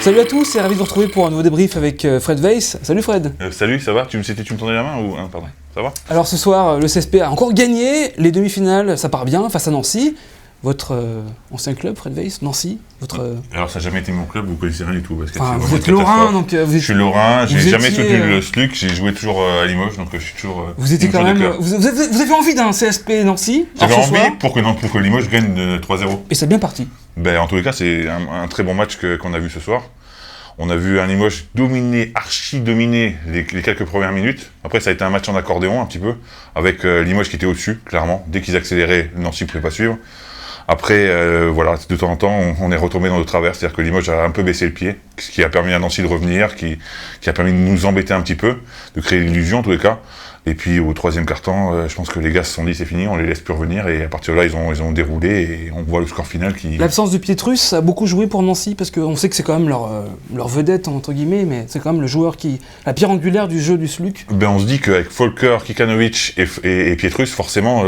Salut à tous et ravi de vous retrouver pour un nouveau débrief avec Fred Weiss. Salut Fred. Salut, ça va? Tu me tendais la main ou... Ah, pardon, ça va? Alors ce soir, le CSP a encore gagné. Les demi-finales, ça part bien face à Nancy. Votre ancien club, Fred Weiss, Nancy, Alors ça n'a jamais été mon club, vous connaissez rien du tout. Parce que vous êtes Lorrain, donc Je suis Lorrain, j'ai jamais soutenu le SLUC, j'ai joué toujours à Limoges, donc je suis toujours... Vous étiez quand même... Vous avez envie d'un CSP Nancy? J'avais envie pour que Limoges gagne 3-0. Et c'est bien parti. Ben, en tous les cas, c'est un très bon match qu'on a vu ce soir. On a vu un Limoges archi-dominé les quelques premières minutes. Après, ça a été un match en accordéon un petit peu, avec Limoges qui était au-dessus, clairement. Dès qu'ils accéléraient, Nancy ne pouvait pas suivre. Après, voilà, de temps en temps, on est retombé dans le travers, c'est-à-dire que Limoges a un peu baissé le pied, ce qui a permis à Nancy de revenir, qui a permis de nous embêter un petit peu, de créer l'illusion en tous les cas. Et puis au troisième quart-temps, je pense que les gars se sont dit c'est fini, on les laisse plus revenir, et à partir de là, ils ont déroulé, et on voit le score final qui... L'absence de Pietrus a beaucoup joué pour Nancy, parce qu'on sait que c'est quand même leur vedette, entre guillemets, mais c'est quand même le joueur la pierre angulaire du jeu du SLUC. Ben, on se dit qu'avec Volker, Kikanovic et Pietrus, forcément,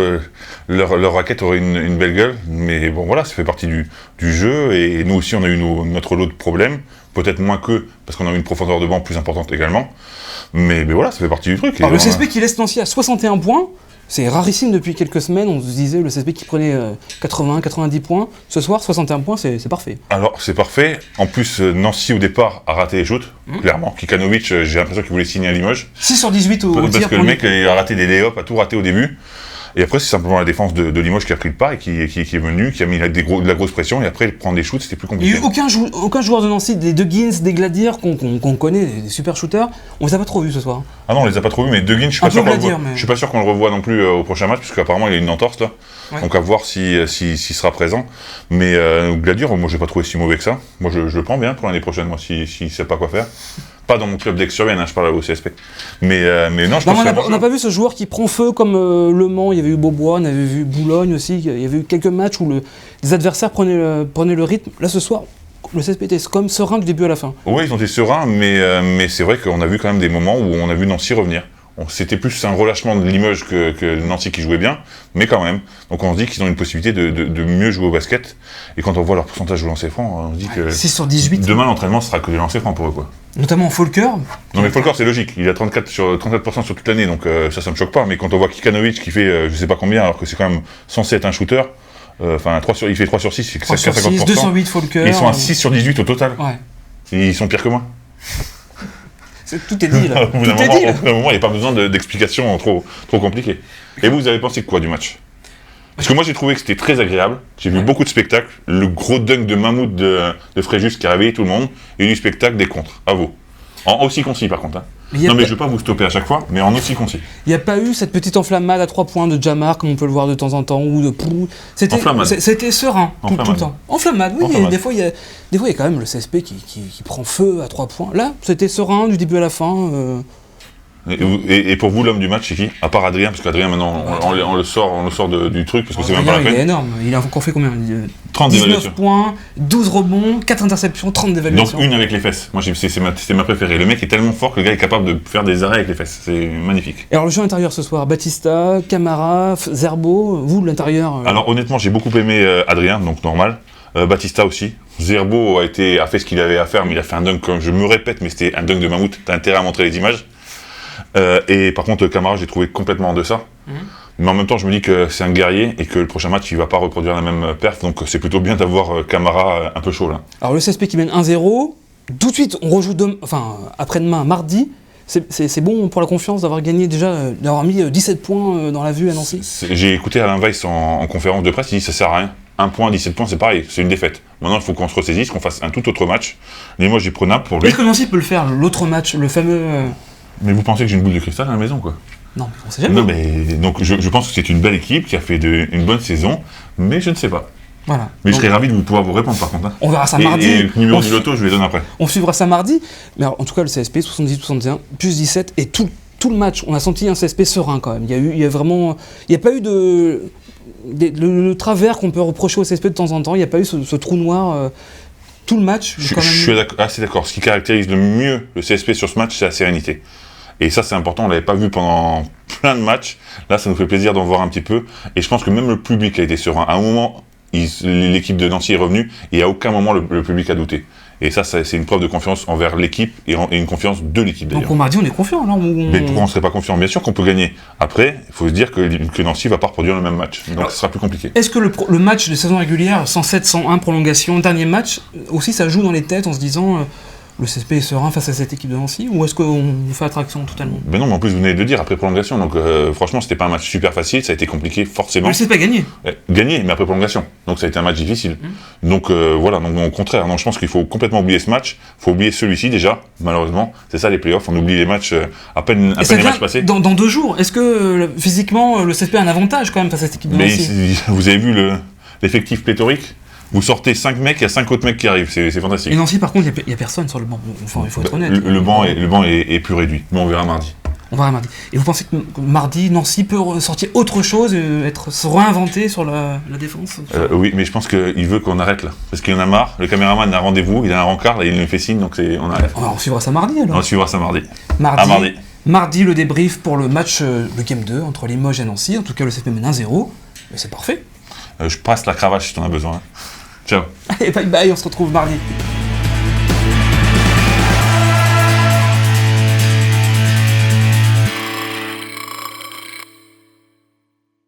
leur raquette aurait une belle gueule, mais bon voilà, ça fait partie du jeu, et nous aussi on a eu notre lot de problèmes, peut-être moins qu'eux, parce qu'on a eu une profondeur de banc plus importante également, mais voilà, ça fait partie du truc. Alors le CSP qui laisse Nancy à 61 points, c'est rarissime depuis quelques semaines, on se disait le CSP qui prenait 80-90 points, ce soir 61 points c'est parfait. Alors c'est parfait, en plus Nancy au départ a raté les shoots, clairement, Kikanovic j'ai l'impression qu'il voulait signer à Limoges. 6 sur 18 au tir. Parce que le mec a raté des lay-ups, a tout raté au début. Et après, c'est simplement la défense de Limoges qui a pris le pas et qui est venu, qui a mis de la grosse pression. Et après, prendre des shoots, c'était plus compliqué. Il n'y a eu aucun joueur de Nancy, des Duggins, des Gladirs qu'on connaît, des super shooters. On les a pas trop vus ce soir. Ah non, on les a pas trop vus, mais Duggins, je suis pas sûr qu'on le revoit non plus au prochain match, parce qu'apparemment, il a une entorse là. Ouais. Donc à voir s'il sera présent. Mais Gladier, moi, j'ai pas trouvé si mauvais que ça. Moi, je le prends bien pour l'année prochaine, moi, s'il sait pas quoi faire. Pas dans mon club d'Aix-sur-Vienne, je parle au CSP. Mais non, je pense que... On n'a pas vu ce joueur qui prend feu comme Le Mans, il y avait eu Beaubois, on avait vu Boulogne aussi, il y avait eu quelques matchs où les adversaires prenaient le rythme. Là, ce soir, le CSP était comme serein du début à la fin. Oui, ils ont été sereins, mais c'est vrai qu'on a vu quand même des moments où on a vu Nancy revenir. C'était plus un relâchement de Limoges que Nancy qui jouait bien, mais quand même. Donc on se dit qu'ils ont une possibilité de mieux jouer au basket. Et quand on voit leur pourcentage de lancers francs, on se dit que 6 sur 18. Demain, l'entraînement sera que des lancers francs pour eux, quoi. Notamment Volker. Non mais Volker, c'est logique. Il a 34% sur toute l'année, donc ça me choque pas. Mais quand on voit Kikanovic qui fait je sais pas combien, alors que c'est quand même censé être un shooter, il fait 3 sur 6, c'est 50%. 2 sur 8 Volker. Ils sont à 6 sur 18 au total. Ouais. Ils sont pires que moi. Tout est dit là. Au bout d'un moment, il n'y a pas besoin d'explications trop compliquées. Et vous avez pensé quoi du match? Parce que moi j'ai trouvé que c'était très agréable, j'ai vu beaucoup de spectacles, le gros dunk de Mahmoud de Fréjus qui a réveillé tout le monde, et du spectacle des contres, à vous. En aussi concis par contre. Hein. Mais je ne veux pas vous stopper à chaque fois, mais en aussi concis. Il n'y a pas eu cette petite enflammade à 3 points de Jamar, comme on peut le voir de temps en temps, ou de Pou. C'était serein tout le temps. Enflammade, oui, enflammade. Des fois il y a quand même le CSP qui prend feu à 3 points. Là, c'était serein du début à la fin. Et pour vous, l'homme du match, c'est qui? À part Adrien, parce qu'Adrien, maintenant, on le sort du truc, parce que c'est même pas la peine. Il est énorme, il a encore fait combien? 30 19 points, 12 rebonds, 4 interceptions, 30 d'évaluation. Donc une avec les fesses. Moi, c'est ma préférée. Le mec est tellement fort que le gars est capable de faire des arrêts avec les fesses. C'est magnifique. Et alors, le jeu intérieur ce soir, Batista, Camara, Zerbo, vous, l'intérieur Alors, honnêtement, j'ai beaucoup aimé Adrien, donc normal. Batista aussi. Zerbo a fait ce qu'il avait à faire, mais il a fait un dunk, comme je me répète, mais c'était un dunk de mammouth. T'as intérêt à montrer les images. Et par contre, Camara, j'ai trouvé complètement en deçà. Mais en même temps, je me dis que c'est un guerrier et que le prochain match, il va pas reproduire la même perf. Donc c'est plutôt bien d'avoir Camara un peu chaud là. Alors le CSP qui mène 1-0, tout de suite, on rejoue après-demain, mardi. C'est bon pour la confiance d'avoir gagné déjà, d'avoir mis 17 points dans la vue à Nancy. J'ai écouté Alain Weiss en conférence de presse, il dit ça sert à rien. 1 point, 17 points, c'est pareil, c'est une défaite. Maintenant, il faut qu'on se ressaisisse, qu'on fasse un tout autre match. Limoges est prenable pour lui. Est-ce que Nancy peut le faire, l'autre match, le fameux... Mais vous pensez que j'ai une boule de cristal à la maison, quoi? Non, mais on sait jamais. Non, mais donc je pense que c'est une belle équipe qui a fait une bonne saison, mais je ne sais pas. Voilà. Mais donc, je serais ravi de pouvoir vous répondre par contre. Hein. On verra ça mardi. Et le numéro du loto, je les donne après. On suivra ça mardi. Mais alors, en tout cas, le CSP, 70-61, plus 17, et tout le match, on a senti un CSP serein quand même. Il n'y a pas eu le travers qu'on peut reprocher au CSP de temps en temps. Il n'y a pas eu ce trou noir. Tout le match. Je suis assez d'accord. Ce qui caractérise le mieux le CSP sur ce match, c'est la sérénité. Et ça, c'est important, on l'avait pas vu pendant plein de matchs. Là, ça nous fait plaisir d'en voir un petit peu. Et je pense que même le public a été serein. À un moment, l'équipe de Nancy est revenue et à aucun moment le public a douté. Et ça, c'est une preuve de confiance envers l'équipe et une confiance de l'équipe Donc d'ailleurs. pour mardi, on est confiant là. Mais pourquoi on ne serait pas confiant? Bien sûr qu'on peut gagner. Après, il faut se dire que Nancy ne va pas reproduire le même match. Donc Alors, ce sera plus compliqué. Est-ce que le match de saison régulière, 107-101 prolongation, dernier match, aussi ça joue dans les têtes en se disant le CSP est serein face à cette équipe de Nancy, ou est-ce qu'on fait attraction totalement? Mais non, mais en plus vous venez de le dire, après prolongation. Donc franchement, c'était pas un match super facile, ça a été compliqué forcément. Le CSP a gagné. Gagné, mais après prolongation. Donc ça a été un match difficile. Donc voilà, donc au contraire, non, je pense qu'il faut complètement oublier ce match. Il faut oublier celui-ci déjà, malheureusement. C'est ça les playoffs, on oublie les matchs à peine les matchs passés. Dans 2 jours, est-ce que physiquement le CSP a un avantage quand même face à cette équipe de Mais Nancy? vous avez vu l'effectif pléthorique? Vous sortez 5 mecs, il y a 5 autres mecs qui arrivent, c'est fantastique. Et Nancy par contre, il n'y a personne sur le banc. Enfin, il faut être honnête. Le banc est plus réduit, mais on verra mardi. On verra mardi. Et vous pensez que mardi, Nancy peut sortir autre chose, se réinventer sur la défense? Oui, mais je pense qu'il veut qu'on arrête là. Parce qu'il en a marre, le caméraman a rendez-vous, il a un rencard, là, il nous fait signe, donc on arrête. On suivra ça mardi alors. On suivra ça mardi. Mardi. Mardi, le débrief pour le match, le Game 2 entre Limoges et Nancy. En tout cas, le CSP mène 1-0. Mais c'est parfait. Je passe la cravache si t'en as besoin. Ciao. Allez, bye bye, on se retrouve mardi.